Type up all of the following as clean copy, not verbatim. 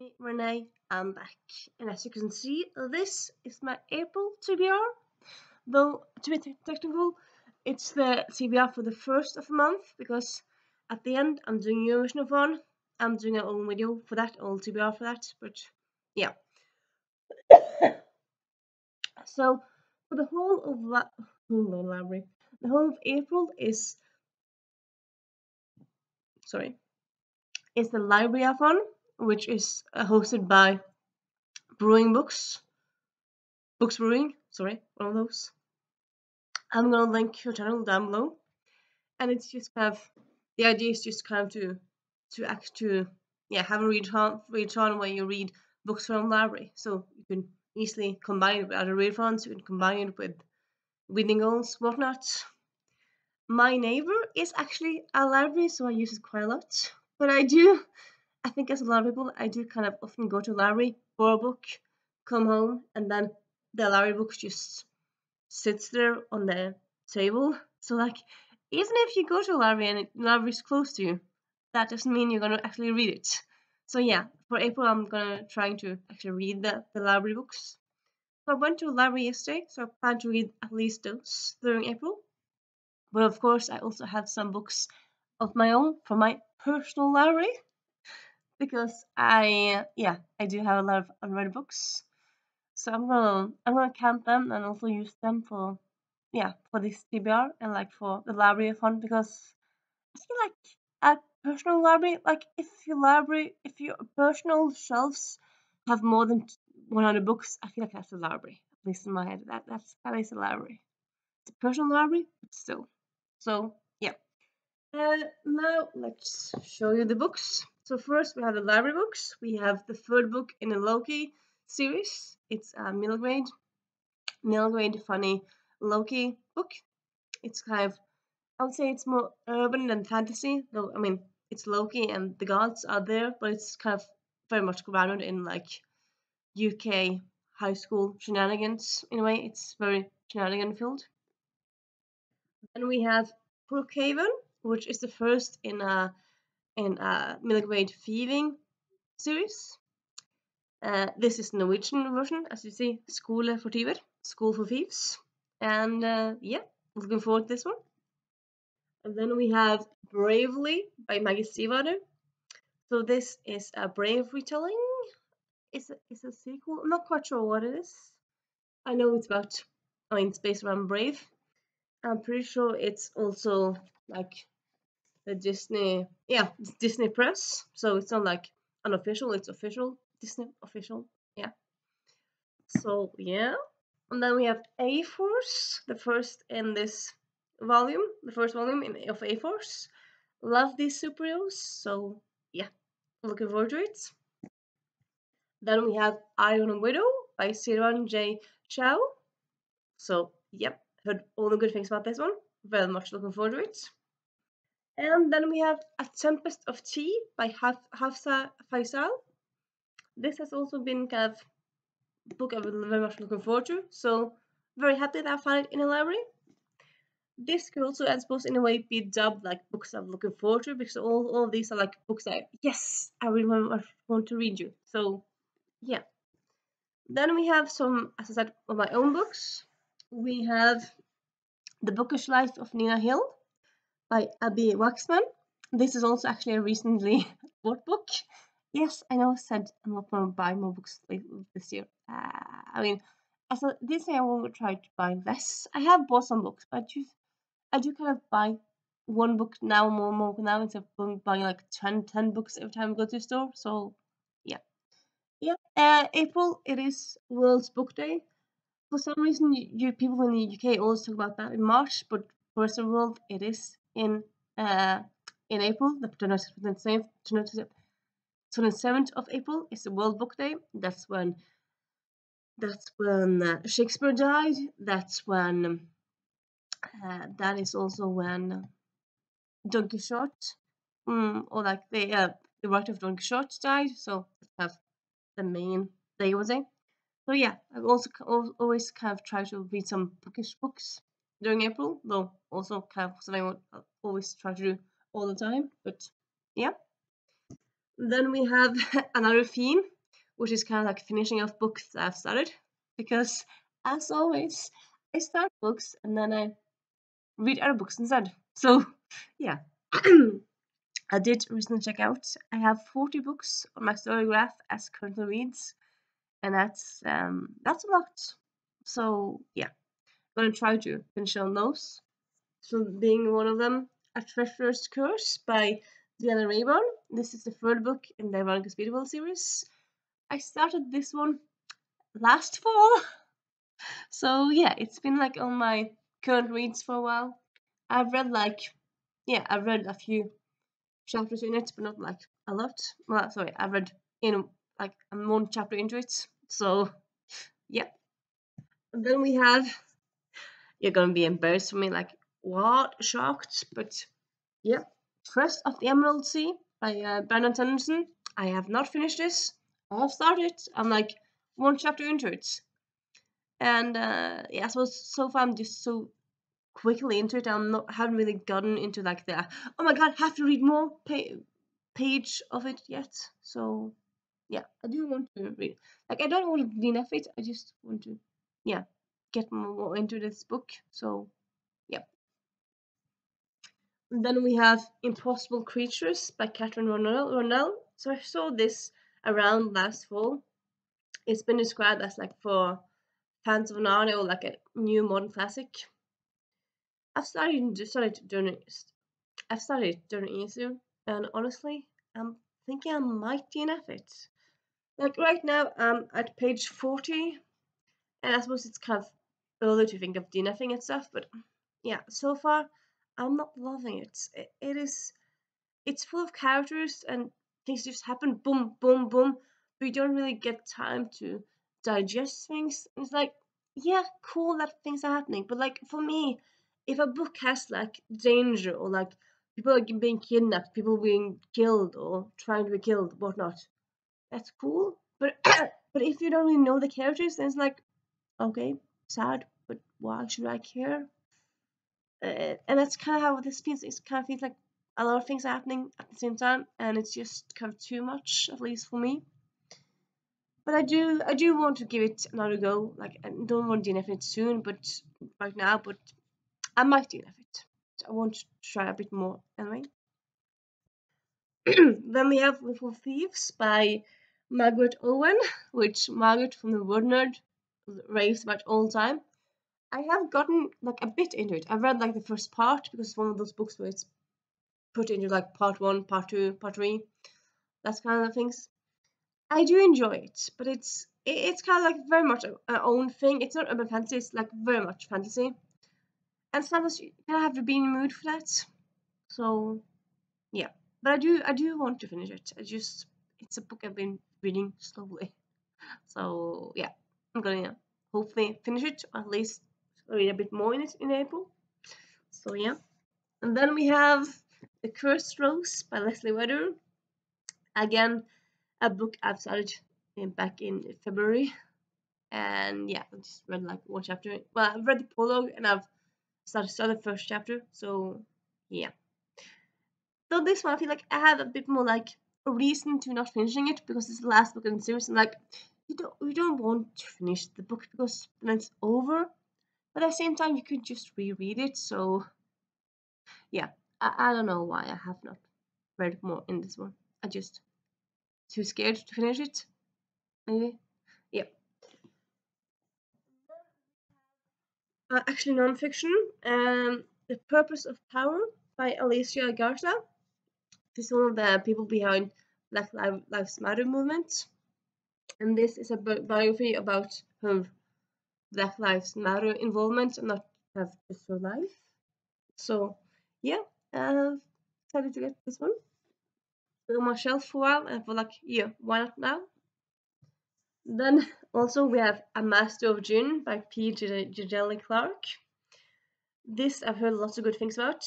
Hey, Renee, I'm back, and as you can see, this is my April TBR. Though, to be technical, it's the TBR for the first of the month because at the end I'm doing eurovisionathon. I'm doing an own video for that, all TBR for that, but yeah. So, for the whole of library, the whole of April is the Libraryathon, which is hosted by Brewing Books Brewing. Sorry, one of those. I'm gonna link her channel down below, and it's just kind of the idea is just kind of to have a readathon where you read books from the library, so you can easily combine it with other readathons. You can combine it with reading goals, whatnot. My neighbor is actually a library, so I use it quite a lot. But I think as a lot of people, I do kind of often go to a library, borrow a book, come home, and then the library book just sits there on the table. So like, even if you go to a library and the library is close to you, that doesn't mean you're gonna actually read it. So yeah, for April I'm gonna trying to actually read the library books. So I went to a library yesterday, so I plan to read at least those during April. But of course I also have some books of my own from my personal library because I do have a lot of unread books. So I'm gonna count them and also use them for this TBR and like for the Libraryathon, because I feel like a personal library, like if your personal shelves have more than 100 books, I feel like that's a library. At least in my head, that is a library. It's a personal library, but still. So yeah. Now let's show you the books. So first we have the library books. We have the third book in the Loki series. It's a middle grade funny Loki book. It's kind of, I would say it's more urban than fantasy, though I mean it's Loki and the gods are there, but it's kind of very much grounded in like UK high school shenanigans in a way. It's very shenanigan filled. Then we have Brookhaven, which is the first in a middle grade thieving series. This is the Norwegian version, as you see, Skole for Tyver, School for Thieves. And looking forward to this one. And then we have Bravely by Maggie Stiefvater. So this is a brave retelling. It's a sequel. I'm not quite sure what it is. I know it's based around Brave. I'm pretty sure it's also like the Disney, Disney Press. So it's not like unofficial, it's official. Disney official, yeah. So yeah. And then we have A-Force, the first in this volume, the first volume of A-Force. Love these superheroes, so yeah, looking forward to it. Then we have Iron Widow by Siran J. Chow. So yep, heard all the good things about this one. Very much looking forward to it. And then we have A Tempest of Tea by Hafsa Faisal. This has also been kind of a book I've been very much looking forward to. So very happy that I found it in a library. This could also, I suppose, in a way, be dubbed like books I'm looking forward to, because all of these are like books I really much want to read you. So yeah. Then we have some, as I said, of my own books. We have The Bookish Life of Nina Hill by Abby Waxman. This is also actually a recently bought book. Yes, I know I said I'm not going to buy more books this year. I mean, this year I will try to buy less. I have bought some books, but I do kind of buy one book now, more now, instead of buying like 10 books every time I go to the store. So, yeah. Yeah, April, it is World's Book Day. For some reason, you people in the UK always talk about that in March, but for the rest of the world, it is in April. The 27th of April is the World Book Day. That's when Shakespeare died. That's when that is also when Don Quixote, or like the writer of Don Quixote died. So that's the main day, was it? So yeah, I've also always kind of tried to read some bookish books during April, though also kind of something I always try to do all the time. But yeah. Then we have another theme which is kind of like finishing off books that I've started. Because, as always, I start books and then I read other books instead. So, yeah. I did recently check out. I have 40 books on my story graph as currently reads, and that's a lot. So yeah, I'm gonna try to finish on those. So being one of them, A Treacherous Curse by Diana Rayburn. This is the third book in the Veronica Speedwell series. I started this one last fall, so yeah, it's been like on my current reads for a while. I've read I've read a few chapters in it, but not like a lot. Well, sorry, I've read like one chapter into it. So yeah. And then we have, you're gonna be embarrassed for me, like what? Shocked, but yeah. Crest of the Emerald Sea by Brandon Sanderson. I have not finished this. I have started. I'm like one chapter into it, and yeah. So far I'm just so quickly into it. Haven't really gotten into like the oh my god, have to read more page of it yet. So yeah, I do want to read. Like I don't want to DNF it. I just want to, yeah, get more into this book. So yeah. And then we have Impossible Creatures by Catherine Ronell. So I saw this around last fall. It's been described as like for fans of Narnia or like a new modern classic. I've started doing it. I've started during ESU, and honestly, I'm thinking I might DNF it. Like right now, I'm at page 40, and I suppose it's kind of early to think of DNFing and stuff, but yeah, so far, I'm not loving it. It's full of characters and things just happen, boom, boom, boom, but you don't really get time to digest things. It's like, yeah, cool that things are happening, but like for me, if a book has like danger or like people are being kidnapped, people being killed or trying to be killed, whatnot, that's cool. But but if you don't really know the characters, then it's like, okay, sad, but why should I care? And that's kind of how this feels. It kind of feels like a lot of things are happening at the same time, and it's just kind of too much, at least for me. But I do want to give it another go. Like I don't want to DNF it soon, but right now, but I might DNF it. So I want to try a bit more anyway. Then we have Little Thieves by Margaret Owen, which Margaret from the Word Nerd raves about all the time. I have gotten like a bit into it. I've read like the first part because it's one of those books where it's put into like part one, part two, part three, that's kind of things. I do enjoy it, but it's kind of like very much an own thing. It's not urban fantasy; it's like very much fantasy, and sometimes you kind of have to be in the mood for that. So yeah, but I do want to finish it. It's a book I've been reading slowly. So yeah, I'm gonna hopefully finish it, or at least read a bit more in it in April. So yeah, and then we have The Cursed Rose by Leslie Weather. Again, a book I've started back in February, and yeah, I just read like one chapter. Well, I've read the prologue and I've started the first chapter. So yeah. So this one, I feel like I have a bit more like a reason to not finishing it because it's the last book in the series, and like you don't want to finish the book because then it's over. But at the same time, you could just reread it. So yeah, I don't know why I have not read more in this one. I just too scared to finish it. Maybe. Yeah. Actually, nonfiction. The Purpose of Power by Alicia Garza. She's one of the people behind Black Lives Matter movement. And this is a biography about her Black Lives Matter involvement and not have just her life. So, yeah, excited to get this one. On my shelf for a while, and for like, yeah, why not now? Then also we have A Master of June by P. Giselle Clarke. This I've heard lots of good things about.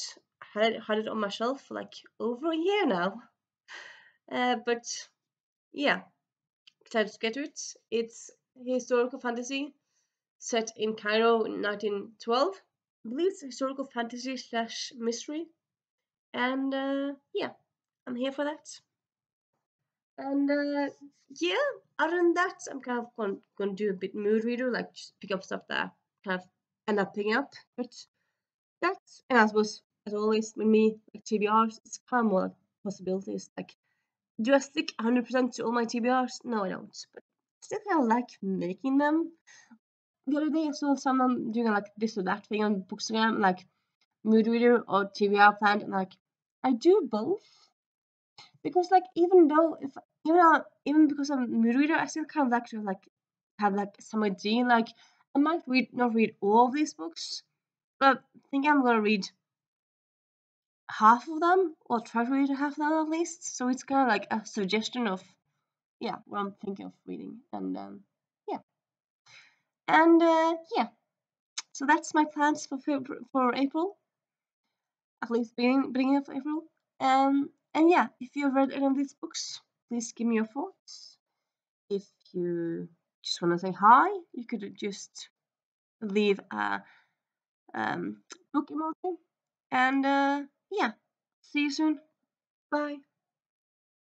I had it on my shelf for like over a year now. But yeah, excited to get to it. It's historical fantasy set in Cairo in 1912. I believe it's historical fantasy slash mystery. And yeah, I'm here for that. And yeah, other than that, I'm kind of going to do a bit mood reader, like just pick up stuff that I kind of end up picking up. But that's, and I suppose, as always, with me, like TBRs, it's kind of more like possibilities. Like, do I stick 100% to all my TBRs? No, I don't. But I still kind of like making them. The other day, I saw someone doing like this or that thing on Bookstagram, like mood reader or TBR planned, and like, I do both. Because like even because I'm a mood reader, I still kind of like to like have like some idea. Like I might not read all of these books, but I think I'm gonna read half of them or try to read half of them at least. So it's kind of like a suggestion of what I'm thinking of reading, and yeah, and yeah. So that's my plans for April, at least beginning of April. And yeah, if you've read any of these books, please give me your thoughts. If you just want to say hi, you could just leave a book emoji. And yeah, see you soon. Bye.